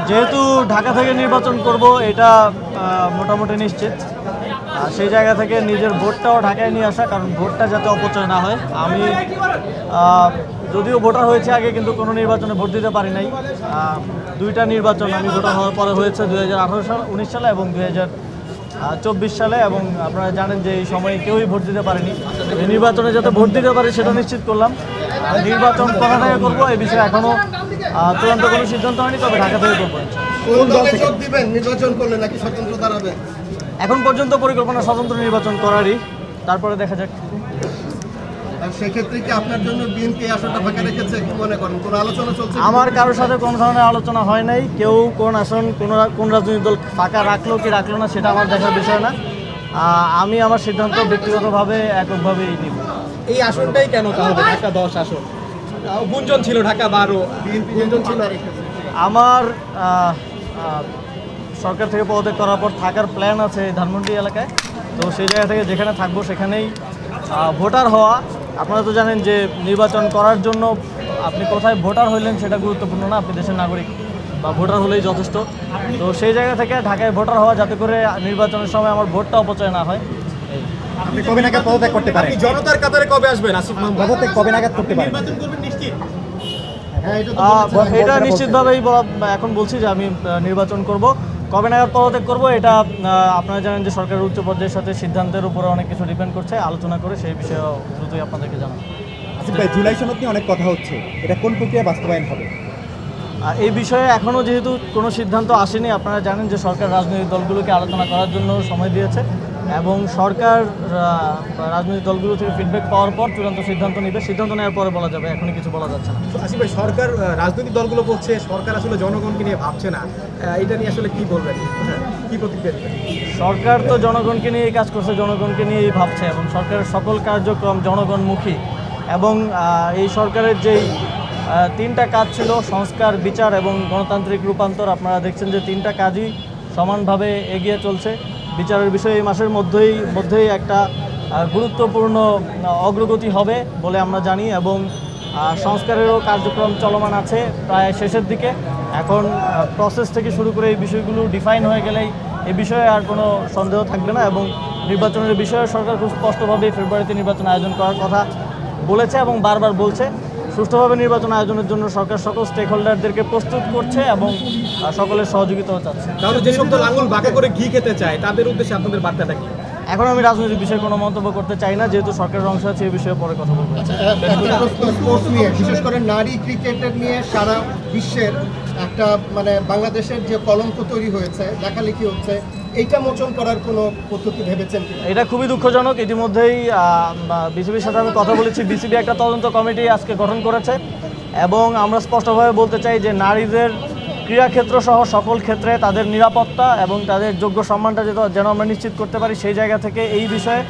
যেহেতু ঢাকা থেকে নির্বাচন করব এটা মোটামুটি নিশ্চিত, সেই জায়গা থেকে নিজের ভোটটাও ঢাকায় নিয়ে আসা, কারণ ভোটটা যাতে অপচয় না হয়। আমি যদিও ভোটার হয়েছে আগে, কিন্তু কোনো নির্বাচনে ভোট দিতে পারি নাই। দুইটা নির্বাচন আমি ভোটার হওয়ার পরে হয়েছে, 2018-19 সালে এবং 2024 সালে, এবং আপনারা জানেন যে এই সময়ে কেউই ভোট দিতে পারেনি। এই নির্বাচনে যাতে ভোট দিতে পারি সেটা নিশ্চিত করলাম। নির্বাচন কোথা থেকে করবো এই বিষয়ে এখনও চূড়ান্ত কোনো সিদ্ধান্ত হয়নি, তবে ঢাকা থেকে করবো। নির্বাচন করলে নাকি স্বতন্ত্র দাঁড়াবেন? এখন পর্যন্ত পরিকল্পনা স্বতন্ত্র নির্বাচন করারই, তারপরে দেখা যাক। সেক্ষেত্রে কি আপনার জন্য বিএনপি আসনটা ফাঁকা রেখেছে, কি মনে করেন? কোনো আলোচনা চলছে? আমার কারোর সাথে কোনো ধরনের আলোচনা হয় নাই। কেউ কোন আসন কোন রাজনৈতিক দল ফাঁকা রাখলো কি রাখলো না সেটা আমার দেখার বিষয় না। আমি আমার সিদ্ধান্ত ব্যক্তিগতভাবে এককভাবেই নিব। এই আসনটাই কেন তাহলে ঢাকা 10 আসন? গুঞ্জন ছিল ঢাকা 12, গুঞ্জন ছিল। আমার সরকার থেকে পদত্যাগ করার পর থাকার প্ল্যান আছে ধানমন্ডি এলাকায়, তো সেই জায়গা থেকে যেখানে থাকবো সেখানেই ভোটার হওয়া। আপনারা তো জানেন যে নির্বাচন করার জন্য আপনি কোথায় ভোটার হইলেন সেটা গুরুত্বপূর্ণ না, আপনি দেশের নাগরিক বা ভোটার হলেই যথেষ্ট। তো সেই জায়গা থেকে ঢাকায় ভোটার হওয়া, যাতে করে নির্বাচনের সময় আমার ভোটটা অপচয় না হয়। আপনি কবে নাগাদ পদত্যাগ করতে পারেন? জনতার কাতারে কবে আসবেন আসিফ মাহমুদ? পদত্যাগ কবে নাগাদ করতে পারেন? নির্বাচন করবেন নিশ্চিত? এটা নিশ্চিতভাবেই এখন বলছি যে আমি নির্বাচন করব। কবে নাগাদ পদত্যাগ করবো এটা আপনারা জানেন যে সরকারের উচ্চ পর্যায়ের সাথে সিদ্ধান্তের উপরে অনেক কিছু ডিপেন্ড করছে, আলোচনা করে সেই বিষয়ে দ্রুতই আপনাদেরকে জানাবো। আসিফ ভাই, জুলাই সনদ নিয়ে অনেক কথা হচ্ছে, এটা কোন প্রক্রিয়া বাস্তবায়ন হবে? এই বিষয়ে এখনও যেহেতু কোনো সিদ্ধান্ত আসেনি, আপনারা জানেন যে সরকার রাজনৈতিক দলগুলোকে আলোচনা করার জন্য সময় দিয়েছে, এবং সরকার রাজনৈতিক দলগুলো থেকে ফিডব্যাক পাওয়ার পর চূড়ান্ত সিদ্ধান্ত নেবে। সিদ্ধান্ত নেওয়ার পরে বলা যাবে, এখনই কিছু বলা যাচ্ছে না। আসিফ ভাই, সরকার রাজনৈতিক দলগুলো বলছে সরকার আসলে জনগণকে নিয়ে ভাবছে না, এটা নিয়ে আসলে কি বলবেন, কি প্রতিক্রিয়া দেবেন? সরকার তো জনগণকে নিয়েই কাজ করছে, জনগণকে নিয়েই ভাবছে, এবং সরকারের সকল কার্যক্রম জনগণমুখী। এবং এই সরকারের যেই তিনটা কাজ ছিল, সংস্কার, বিচার এবং গণতান্ত্রিক রূপান্তর, আপনারা দেখছেন যে তিনটা কাজই সমানভাবে এগিয়ে চলছে। বিচারের বিষয়ে এই মাসের মধ্যেই একটা গুরুত্বপূর্ণ অগ্রগতি হবে বলে আমরা জানি, এবং সংস্কারেরও কার্যক্রম চলমান আছে প্রায় শেষের দিকে। এখন প্রসেস থেকে শুরু করে এই বিষয়গুলো ডিফাইন হয়ে গেলেই এ বিষয়ে আর কোনো সন্দেহ থাকবে না, এবং নির্বাচনের বিষয়ে সরকার খুব স্পষ্টভাবে ফেব্রুয়ারিতে নির্বাচন আয়োজন করার কথা বলেছে এবং বারবার বলছে। সুষ্ঠুভাবে নির্বাচন আয়োজনের জন্য সরকার সকল স্টেক হোল্ডারদেরকে প্রস্তুত করছে এবং সকলের সহযোগিতাও চাচ্ছে। তাহলে যে সকল আঙুল বাঁকা করে ঘি খেতে চায় তাদের উদ্দেশ্যে আপনাদের বার্তাটা কি? এখন আমি রাজনৈতিক বিষয়ে কোনো মন্তব্য করতে চাই না, যেহেতু সরকারের অংশ আছে, এই বিষয়ে পরে কথা বলবো। স্পোর্টস নিয়ে, বিশেষ করে নারী ক্রিকেটের নিয়ে সারা বিশ্বের একটা বাংলাদেশের যে কলঙ্ক তৈরি হয়েছে, লেখালেখি হচ্ছে, এইটা মোচন করার কোনো পদ্ধতি ভেবেছেন? এটা খুবই দুঃখজনক। ইতিমধ্যেই বিসিবির সাথে আমি কথা বলেছি, বিসিবি একটা তদন্ত কমিটি আজকে গঠন করেছে, এবং আমরা স্পষ্টভাবে বলতে চাই যে নারীদের ক্রীড়াক্ষেত্র সহ সকল ক্ষেত্রে তাদের নিরাপত্তা এবং তাদের যোগ্য সম্মানটা যেন আমরা নিশ্চিত করতে পারি, সেই জায়গা থেকে এই বিষয়ে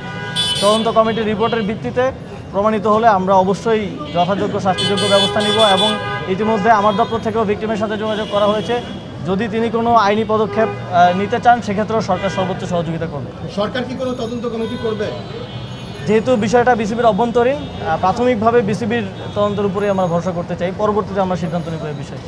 তদন্ত কমিটির রিপোর্টের ভিত্তিতে প্রমাণিত হলে আমরা অবশ্যই যথাযোগ্য শাস্তিযোগ্য ব্যবস্থা নিব। এবং ইতিমধ্যে আমার দপ্তর থেকেও ভিক্টিমের সাথে যোগাযোগ করা হয়েছে, যদি তিনি কোনো আইনি পদক্ষেপ নিতে চান সেক্ষেত্রেও সরকার সর্বোচ্চ সহযোগিতা করবে। সরকার কি কোনো তদন্ত কমিটি করবে? যেহেতু বিষয়টা বিসিবির অভ্যন্তরীণ, প্রাথমিকভাবে বিসিবির তদন্তের উপরে আমরা ভরসা করতে চাই, পরবর্তীতে আমরা সিদ্ধান্ত নেব এই বিষয়ে।